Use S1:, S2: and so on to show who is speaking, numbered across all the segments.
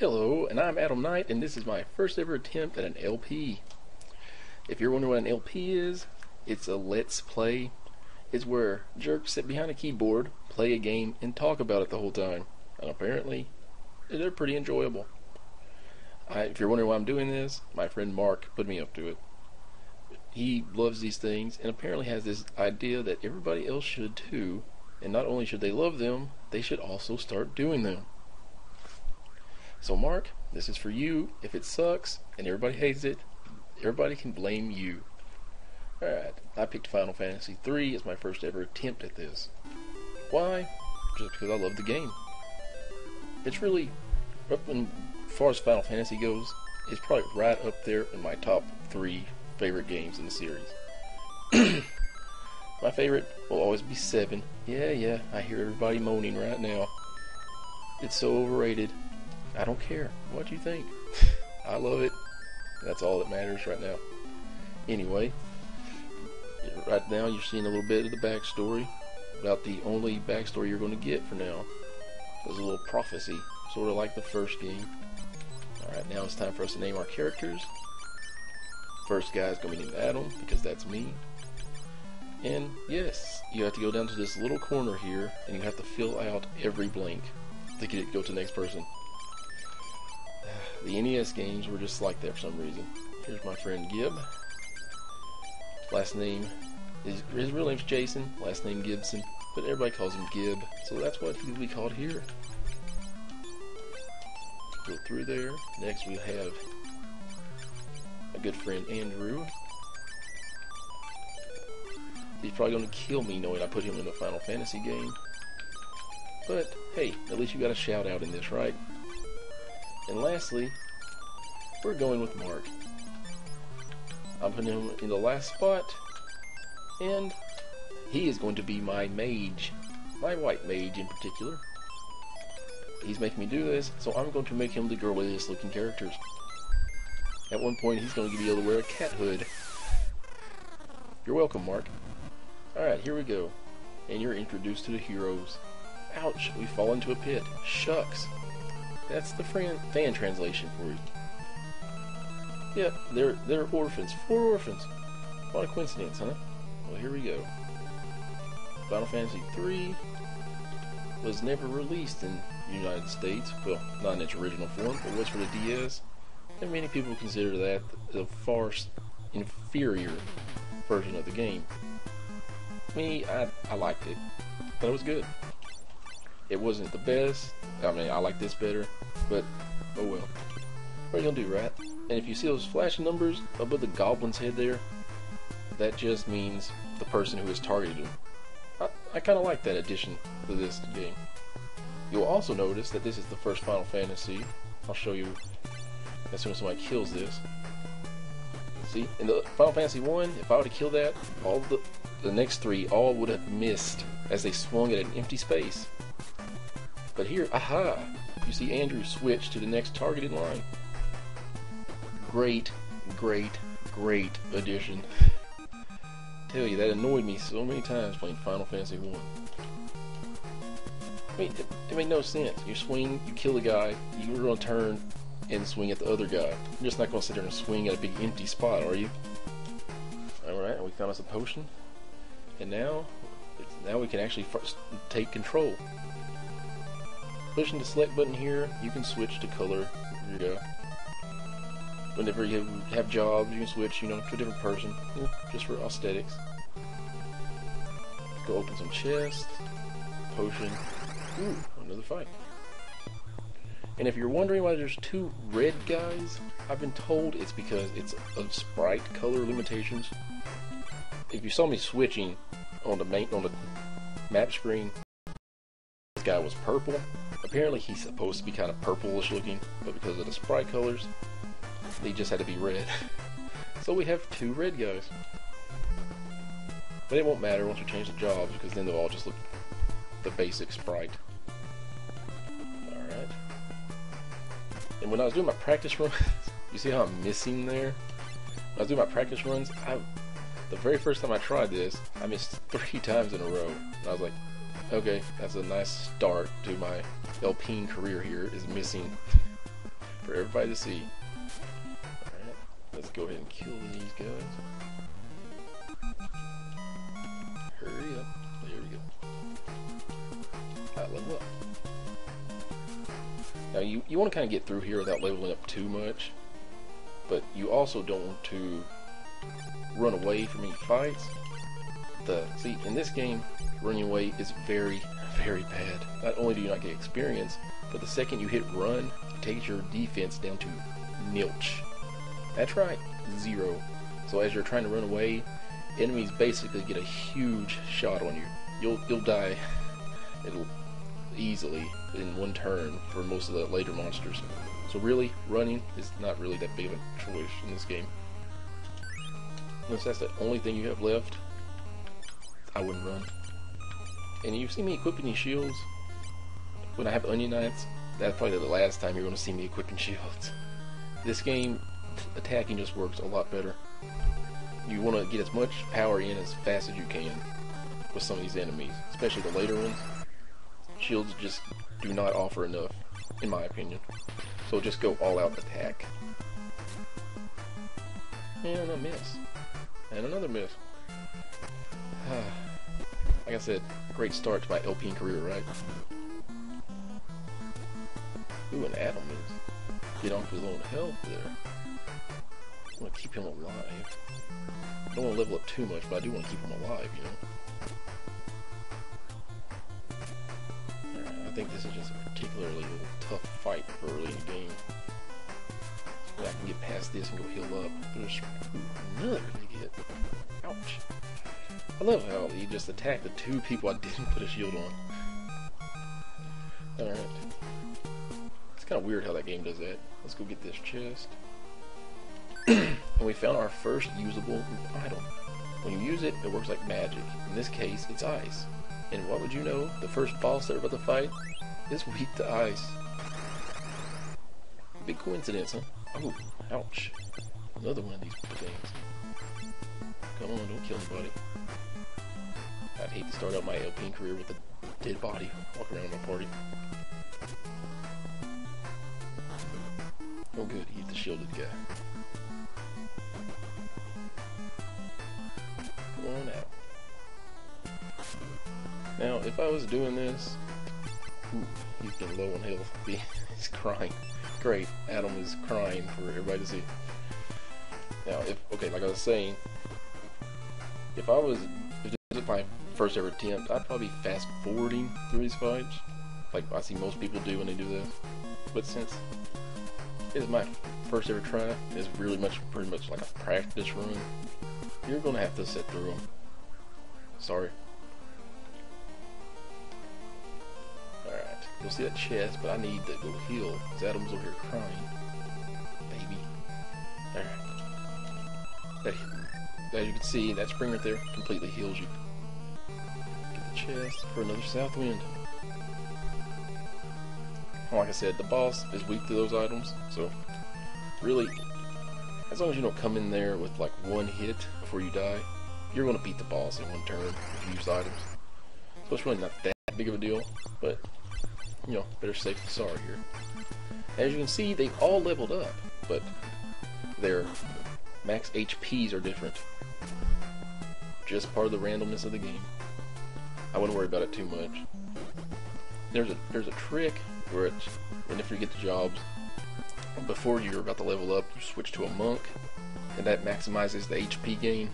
S1: Hello, and I'm Adam Knight, and this is my first ever attempt at an LP. If you're wondering what an LP is, it's a Let's Play. It's where jerks sit behind a keyboard, play a game, and talk about it the whole time. And apparently, they're pretty enjoyable. If you're wondering why I'm doing this, my friend Mark put me up to it. He loves these things, and apparently has this idea that everybody else should too. And not only should they love them, they should also start doing them. So Mark, this is for you. If it sucks and everybody hates it, everybody can blame you. Alright, I picked Final Fantasy III as my first ever attempt at this. Why? Just because I love the game. It's really, as far as Final Fantasy goes, it's probably right up there in my top 3 favorite games in the series. My favorite will always be 7. Yeah, I hear everybody moaning right now. It's so overrated. I don't care what you think. I love it. That's all that matters right now. Anyway, right now you're seeing a little bit of the backstory. About the only backstory you're going to get for now. There's a little prophecy, sort of like the first game. Alright, now it's time for us to name our characters. First guy is going to be named Adam, because that's me. And yes, you have to go down to this little corner here, and you have to fill out every blank to get it to go to the next person. The NES games were just like that for some reason. Here's my friend Gib. Last name, his real name's Jason, last name Gibson, but everybody calls him Gib, so that's what he'll be called here. Go through there. Next we have a good friend Andrew. He's probably going to kill me knowing I put him in a Final Fantasy game. But hey, at least you got a shout out in this, right? And lastly, we're going with Mark. I'm putting him in the last spot, and he is going to be my mage, my white mage in particular. He's making me do this, so I'm going to make him the girliest looking characters. At one point, he's going to be able to wear a cat hood. You're welcome, Mark. Alright, here we go. And you're introduced to the heroes. Ouch, we fall into a pit. Shucks. That's the fan translation for you. Yep, they're orphans. 4 orphans. What a coincidence, huh? Well, here we go. Final Fantasy III was never released in the United States. Well, not in its original form, but was for the DS. And many people consider that the far inferior version of the game. Me, I liked it. Thought it was good. It wasn't the best. I mean, I like this better, but oh well. What are you gonna do, right? And if you see those flashing numbers above the goblin's head there, that just means the person who is targeted him. I kind of like that addition to this game. You'll also notice that this is the first Final Fantasy. I'll show you as soon as somebody kills this. See, in the Final Fantasy 1, if I would have killed that, all the next 3 all would have missed as they swung at an empty space. But here, aha! You see Andrew switch to the next targeted line. Great addition. Tell you, that annoyed me so many times playing Final Fantasy 1. I mean, it made no sense. You swing, you kill the guy, you're going to turn and swing at the other guy. You're just not going to sit there and swing at a big empty spot, are you? Alright, we found us a potion. And now we can actually take control. Pushing the select button here, you can switch to color. Here you go. Whenever you have jobs, you can switch, to a different person, just for aesthetics. Go open some chests. Potion. Ooh, another fight. And if you're wondering why there's 2 red guys, I've been told it's because it's of sprite color limitations. If you saw me switching on the map screen, this guy was purple. Apparently he's supposed to be kind of purplish looking, but because of the sprite colors, they just had to be red. So we have 2 red guys. But it won't matter once we change the jobs, because then they'll all just look the basic sprite. Alright. And when I was doing my practice runs, you see how I'm missing there? When I was doing my practice runs, the very first time I tried this, I missed 3 times in a row. And I was like, okay, that's a nice start to my LPing career here, is missing for everybody to see. Alright, let's go ahead and kill these guys. Hurry up. There we go. Alright, level up. Now you want to kind of get through here without leveling up too much, but you also don't want to run away from any fights. See, in this game, running away is very, very bad. Not only do you not get experience, but the second you hit run, it takes your defense down to nilch. That's right, 0. So as you're trying to run away, enemies basically get a huge shot on you. You'll die easily in one turn for most of the later monsters. So really, running is not really that big of a choice in this game. Unless that's the only thing you have left, I wouldn't run. And you see me equipping these shields when I have Onion Knights. That's probably the last time you're going to see me equipping shields. This game, attacking just works a lot better. You want to get as much power in as fast as you can with some of these enemies, especially the later ones. Shields just do not offer enough, in my opinion. So just go all out attack. And a miss. And another miss. Like I said, great start to my LP career, right? Ooh, an Adam is. Get off his own health there. I want to keep him alive. I don't want to level up too much, but I do want to keep him alive, you know? I think this is just a particularly tough fight early in the game. So I can get past this and go heal up. There's another big hit. Ouch. I love how he just attacked the 2 people I didn't put a shield on. Alright. It's kind of weird how that game does that. Let's go get this chest. And we found our first usable item. When you use it, it works like magic. In this case, it's ice. And what would you know? The first boss that we're about to fight is weak to ice. Big coincidence, huh? Oh, ouch. Another one of these things. Come on, don't kill anybody. I'd hate to start out my LP career with a dead body walking around my party. Oh good, he hit the shielded guy. Come on out. Now, if I was doing this... Ooh, he's getting low on health. He's crying. Great, Adam is crying for everybody to see. Now, okay, like I was saying, if this is my first ever attempt, I'd probably be fast forwarding through these fights, like I see most people do when they do this. But since it's my first ever try, it's really pretty much like a practice run, you're gonna have to sit through them. Sorry. Alright, you'll see that chest, but I need to go heal, because Adam's over here crying. Baby. Alright. As you can see, that spring right there completely heals you. Get the chest for another south wind. Like I said, the boss is weak to those items, so really, as long as you don't come in there with like one hit before you die, you're going to beat the boss in one turn if you use items. So it's really not that big of a deal, but, you know, better safe than sorry here. As you can see, they've all leveled up, but their max HPs are different. Just part of the randomness of the game. I wouldn't worry about it too much. There's a trick where it's, and if you get the jobs, before you're about to level up, you switch to a monk, and that maximizes the HP gain.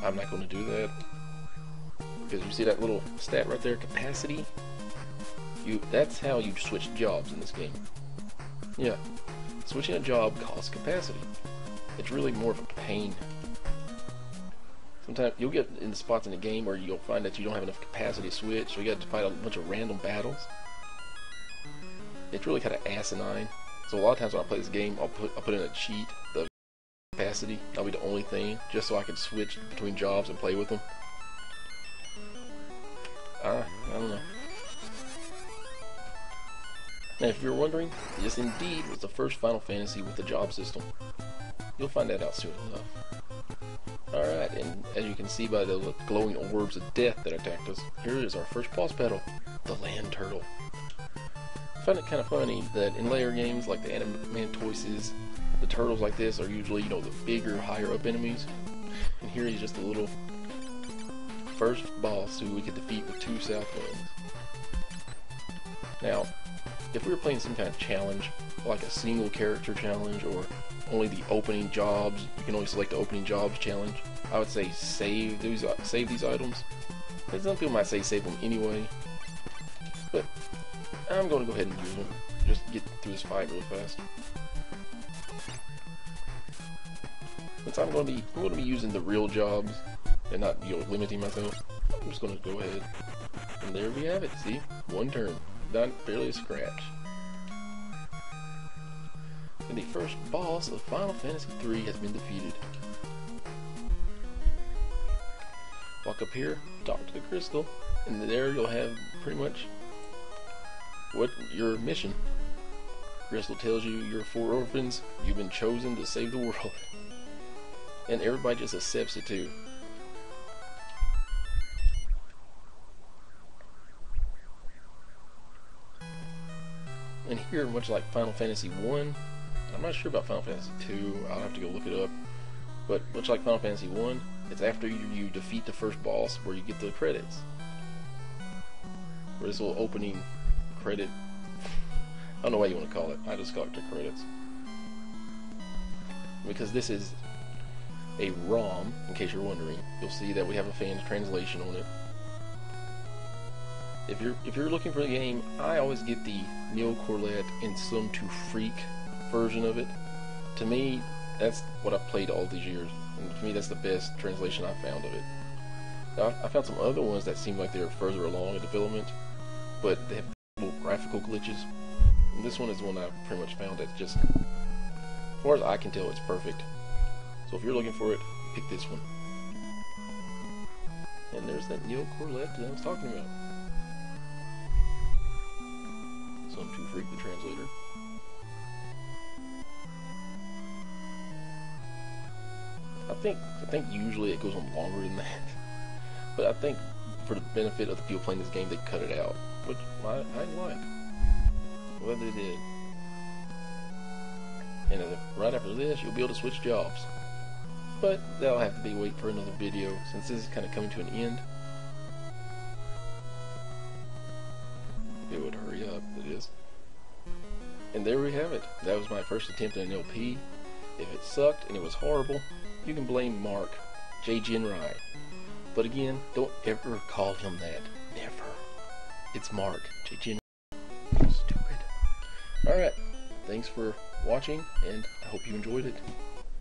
S1: I'm not going to do that, because you see that little stat right there, capacity? That's how you switch jobs in this game. Yeah, switching a job costs capacity. It's really more of a pain. Sometimes you'll get in the spots in the game where you'll find that you don't have enough capacity to switch, so you got to fight a bunch of random battles. It's really kind of asinine. So a lot of times when I play this game, I'll put in a cheat, the capacity. That'll be the only thing, just so I can switch between jobs and play with them. I don't know. Now, if you're wondering, this indeed was the first Final Fantasy with the job system. You'll find that out soon enough. Alright, and as you can see by the glowing orbs of death that attacked us, here is our first boss battle, the land turtle. find it kind of funny that in layer games like the Animantoises, the turtles like this are usually, you know, the bigger, higher up enemies. And here he's just a little first boss who we could defeat with 2 south winds. Now, if we were playing some kind of challenge, like a single character challenge or only the opening jobs, you can only select the opening jobs challenge, I would say save these items. And some people might say save them anyway, but I'm going to go ahead and use them. Just get through this fight really fast. Since I'm going to be using the real jobs and not, you know, limiting myself, I'm just going to go ahead. And there we have it. See, 1 turn, not barely a scratch. And the first boss of Final Fantasy III has been defeated. Walk up here, talk to the crystal, and there you'll have pretty much what your mission. Crystal tells you you're 4 orphans, you've been chosen to save the world. And everybody just accepts it too. And here, much like Final Fantasy 1, I'm not sure about Final Fantasy 2, I'll have to go look it up, but much like Final Fantasy 1, it's after you defeat the first boss where you get the credits. Or this little opening credit, I don't know what you want to call it, I just call it the credits. Because this is a ROM, in case you're wondering, you'll see that we have a fan's translation on it. If you're looking for the game, I always get the Neil Corlett and Some to Freak version of it. To me, that's what I've played all these years, and to me that's the best translation I've found of it. Now, I found some other ones that seem like they're further along in development, but they have little graphical glitches. And this one is the one I pretty much found that's just, as far as I can tell, it's perfect. So if you're looking for it, pick this one. And there's that Neil Corlett that I was talking about. Some to Freak, the translator. I think usually it goes on longer than that, but I think for the benefit of the people playing this game, they cut it out, which I like. Well, they did. And right after this, you'll be able to switch jobs, but that'll have to be wait for another video since this is kind of coming to an end. If it would hurry up, it is. And there we have it. That was my first attempt at an LP. If it sucked and it was horrible, you can blame Mark, Gjenrei. But again, don't ever call him that. Never. It's Mark, Gjenrei. Stupid. Alright, thanks for watching, and I hope you enjoyed it.